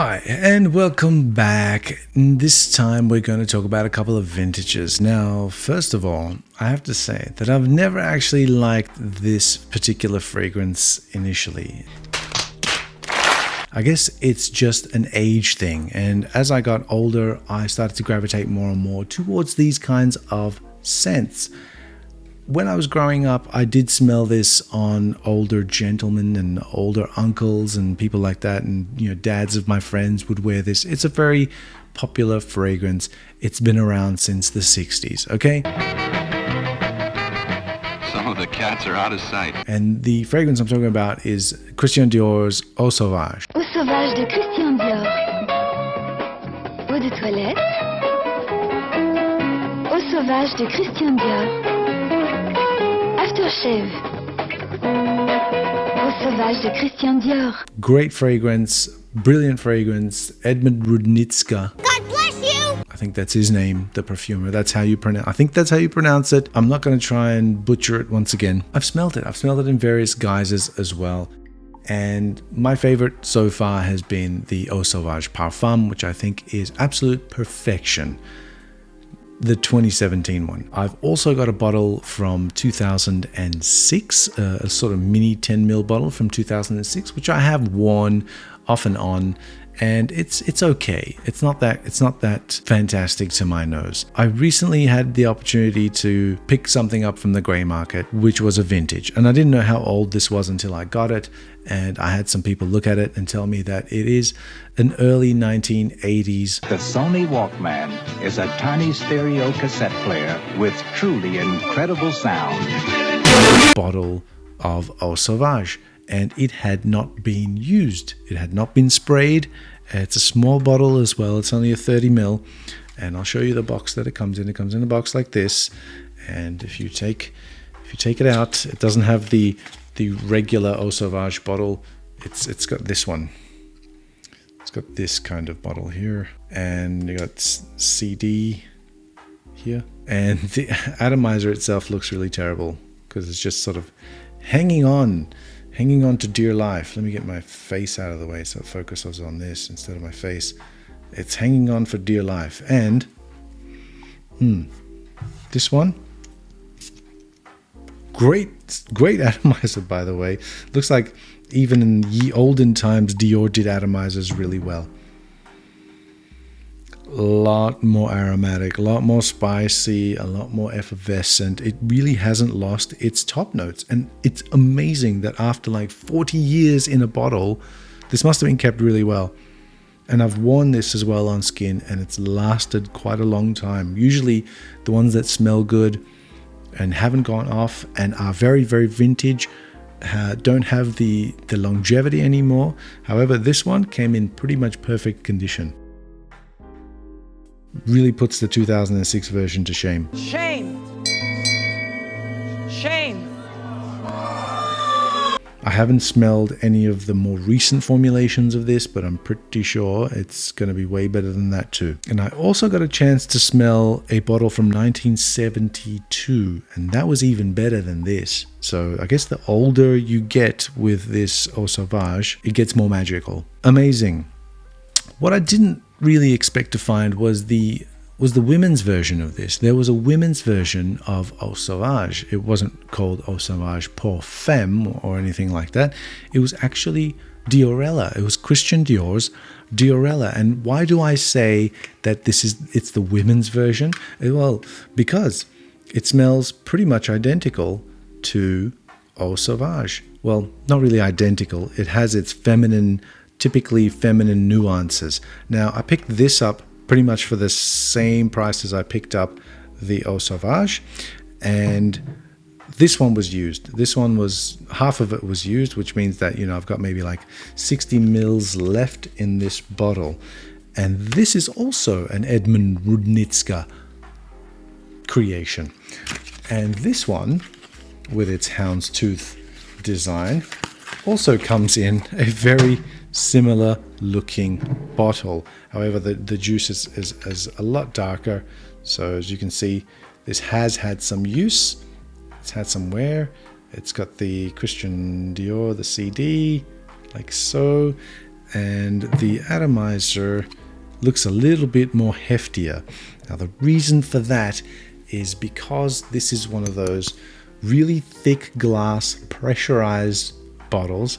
Hi, and welcome back. This time we're going to talk about a couple of vintages. Now, first of all, I have to say that I've never actually liked this particular fragrance initially. I guess it's just an age thing, and as I got older, I started to gravitate more and more towards these kinds of scents. When I was growing up, I did smell this on older gentlemen and older uncles and people like that, and dads of my friends would wear this. It's a very popular fragrance. It's been around since the 60s, okay? Some of the cats are out of sight. And the fragrance I'm talking about is Christian Dior's Eau Sauvage. Eau Sauvage de Christian Dior. Eau de toilette. Eau Sauvage de Christian Dior. Aftershave. Eau Sauvage de Christian Dior. Great fragrance, brilliant fragrance. Edmund Rudnitska. God bless you! I think that's his name, the perfumer. That's how you pronounce. I think that's how you pronounce it. I'm not going to try and butcher it once again. I've smelled it. I've smelled it in various guises as well. And my favorite so far has been the Eau Sauvage Parfum, which I think is absolute perfection. The 2017 one. I've also got a bottle from 2006, a sort of mini 10ml bottle from 2006, which I have worn off and on, and it's okay. It's not that fantastic to my nose. I recently had the opportunity to pick something up from the grey market, which was a vintage, and I didn't know how old this was until I got it, and I had some people look at it and tell me that it is an early 1980s. The Sony Walkman is a tiny stereo cassette player with truly incredible sound. Bottle of Eau Sauvage, and it had not been used. It had not been sprayed. It's a small bottle as well. It's only a 30ml, and I'll show you the box that it comes in. It comes in a box like this, and if you take it out, it doesn't have the regular Eau Sauvage bottle. It's got this one. It's got this kind of bottle here, and you got CD here, and the atomizer itself looks really terrible because it's just sort of hanging on to dear life. Let me get my face out of the way so it focuses on this instead of my face. It's hanging on for dear life. And this one, great atomizer, by the way. Looks like even in ye olden times, Dior did atomizers really well. A lot more aromatic, a lot more spicy, a lot more effervescent. It really hasn't lost its top notes, and it's amazing that after like 40 years in a bottle, this must have been kept really well. And I've worn this as well on skin, and it's lasted quite a long time. Usually the ones that smell good and haven't gone off and are very, very vintage don't have the longevity anymore. However, this one came in pretty much perfect condition. Really puts the 2006 version to shame. Shame! Shame! I haven't smelled any of the more recent formulations of this, but I'm pretty sure it's going to be way better than that too. And I also got a chance to smell a bottle from 1972, and that was even better than this. So I guess the older you get with this Eau Sauvage, it gets more magical. Amazing. What I didn't really expect to find was the women's version of this. There was a women's version of Eau Sauvage. It wasn't called Eau Sauvage pour femme or anything like that. It was actually Diorella. It was Christian Dior's Diorella. And why do I say that it's the women's version? Well, because it smells pretty much identical to Eau Sauvage. Well, not really identical. It has its typically feminine nuances. Now, I picked this up pretty much for the same price as I picked up the Eau Sauvage, and this one was used. This one was, half of it was used, which means that, I've got maybe like 60 mils left in this bottle. And this is also an Edmund Rudnitska creation. And this one, with its houndstooth design, also comes in a very similar looking bottle. However, the juice is a lot darker. So as you can see, this has had some use. It's had some wear. It's got the Christian Dior, the CD, like so. and the atomizer looks a little bit more heftier. Now the reason for that is because this is one of those really thick glass pressurized bottles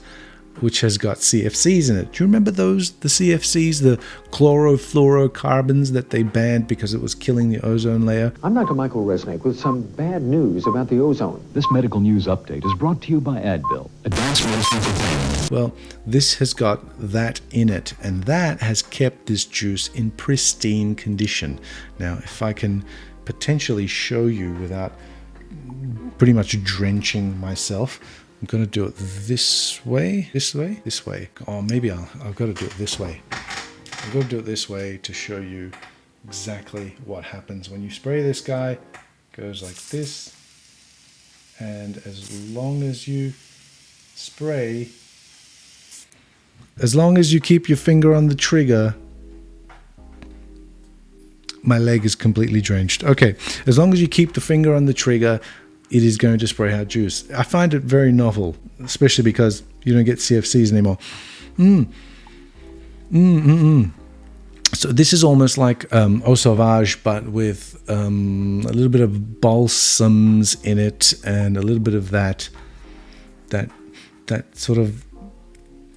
which has got CFCs in it. Do you remember those, the CFCs, the chlorofluorocarbons that they banned because it was killing the ozone layer? I'm Dr. Michael Resnick with some bad news about the ozone. This medical news update is brought to you by Advil, advanced medicine for pain. Well, this has got that in it, and that has kept this juice in pristine condition. Now, if I can potentially show you without pretty much drenching myself, I'm going to do it this way, this way, this way. Or maybe I've got to do it this way. I've got to do it this way to show you exactly what happens when you spray this guy. It goes like this. And as long as you spray, as long as you keep your finger on the trigger, my leg is completely drenched. Okay, as long as you keep the finger on the trigger, it is going to spray out juice. I find it very novel, especially because you don't get CFCs anymore. So this is almost like Eau Sauvage, but with a little bit of balsams in it and a little bit of that sort of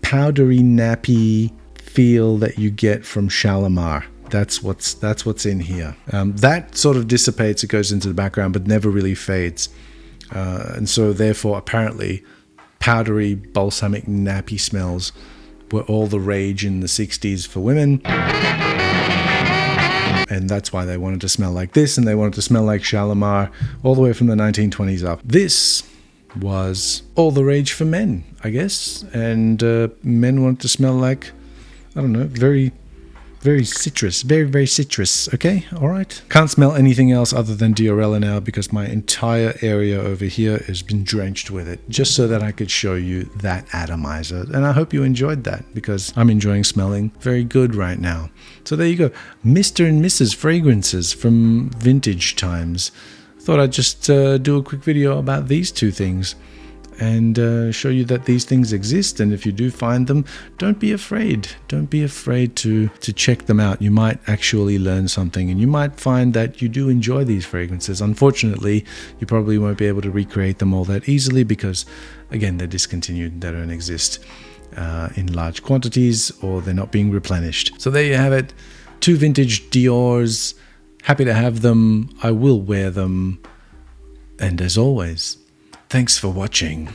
powdery, nappy feel that you get from Shalimar. That's what's in here. That sort of dissipates, it goes into the background, but never really fades. And so therefore, apparently, powdery, balsamic, nappy smells were all the rage in the 60s for women. And that's why they wanted to smell like this, and they wanted to smell like Shalimar all the way from the 1920s up. This was all the rage for men, I guess. And men wanted to smell like, I don't know, very citrus, very citrus. Okay, all right. Can't smell anything else other than Diorella now because my entire area over here has been drenched with it, just so that I could show you that atomizer. And I hope you enjoyed that because I'm enjoying smelling very good right now. So there you go, Mr. and Mrs. fragrances from vintage times. Thought I'd just do a quick video about these two things and show you that these things exist, and if you do find them, don't be afraid. Don't be afraid to check them out. You might actually learn something, and you might find that you do enjoy these fragrances. Unfortunately, you probably won't be able to recreate them all that easily because, again, they're discontinued. They don't exist in large quantities, or they're not being replenished. So there you have it. 2 vintage Diors. Happy to have them. I will wear them. And as always, thanks for watching.